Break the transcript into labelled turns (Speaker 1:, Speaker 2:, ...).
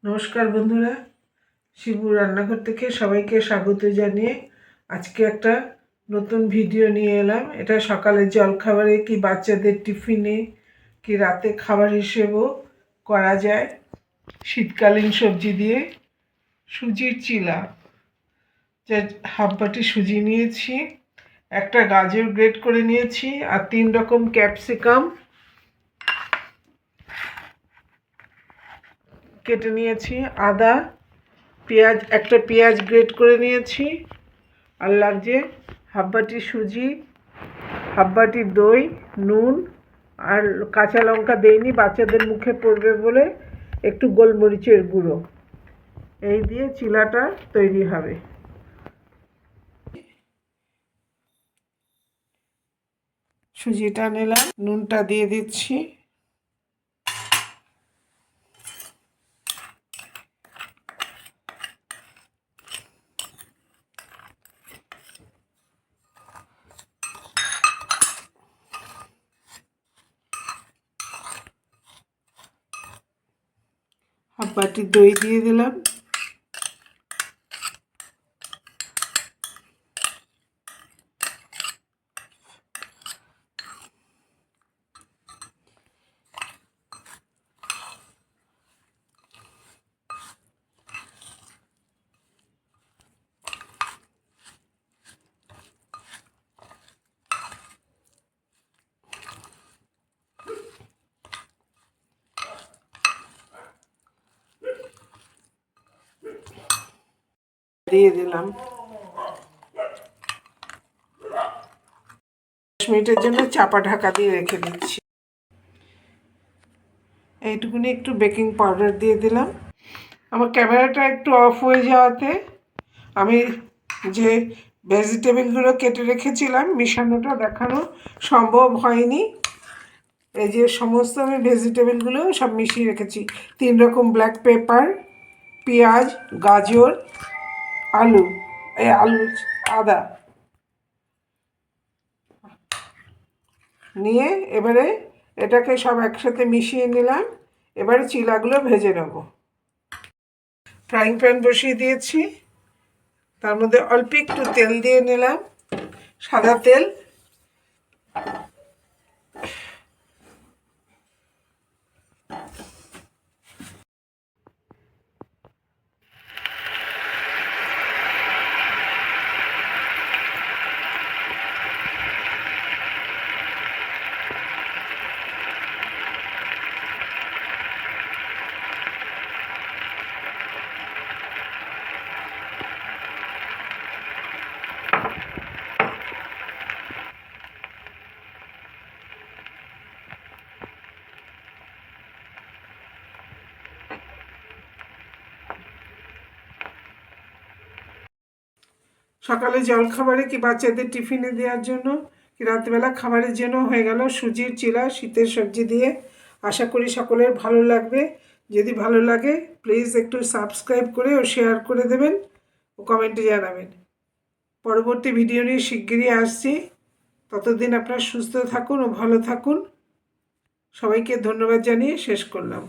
Speaker 1: নমস্কার বন্ধুরা, শিবু রান্নাঘর থেকে সবাইকে স্বাগত জানিয়ে আজকে একটা নতুন ভিডিও নিয়ে এলাম। এটা সকালের জলখাবারে কি বাচ্চাদের টিফিনে কি রাতে খাবার হিসেবেও করা যায়। শীতকালীন সবজি দিয়ে সুজির চিলা। যা হাফ বাটি সুজি নিয়েছি, একটা গাজর গ্রেট করে নিয়েছি, আর 3 রকম ক্যাপসিকাম কেটে নিয়েছি, আদা, পেঁয়াজ, একটা পেঁয়াজ গ্রেট করে নিয়েছি, আর লাগছে হাফ বাটি সুজি, হাফ বাটি দই, নুন, আর কাঁচা লঙ্কা দেইনি, বাচ্চাদের মুখে পড়বে বলে একটু গোলমরিচের গুঁড়ো। এই দিয়ে চিলাটা তৈরি হবে। সুজিটা নিলাম, নুনটা দিয়ে দিচ্ছি, হাফ বাটি দই দিয়ে দিলাম, দিয়ে দিলাম। 10 মিনিটের জন্য চাপা ঢাকা দিয়ে রেখে দিচ্ছি। এইটুকুনি একটু বেকিং পাউডার দিয়ে দিলাম। আমার ক্যামেরাটা একটু অফ হয়ে যাওয়াতে আমি যে ভেজিটেবলগুলো কেটে রেখেছিলাম মিশানোটা দেখানো সম্ভব হয়নি। এই যে সমস্ত আমি ভেজিটেবলগুলো সব মিশিয়ে রেখেছি। 3 রকম ব্ল্যাক পেপার, পেঁয়াজ, গাজর, আলু, আদা নিয়ে এবারে এটাকে সব একসাথে মিশিয়ে নিলাম। এবারে চিলাগুলো ভেজে নেব। ফ্রাইং প্যান বসিয়ে দিয়েছি, তার মধ্যে অল্প একটু তেল দিয়ে নিলাম, সাদা তেল। সকালে জলখাবারে কি বাচ্চাদের টিফিনে দেওয়ার জন্য কি রাত্রিবেলা খাবারের জন্য হয়ে গেল সুজির চিলা শীতের সবজি দিয়ে। আশা করি সকলের ভালো লাগবে। যদি ভালো লাগে প্লিজ একটু সাবস্ক্রাইব করে ও শেয়ার করে দেবেন ও কমেন্টে জানাবেন। পরবর্তী ভিডিও নিয়ে শিগগিরই আসছি। ততদিন আপনারা সুস্থ থাকুন ও ভালো থাকুন। সবাইকে ধন্যবাদ জানিয়ে শেষ করলাম।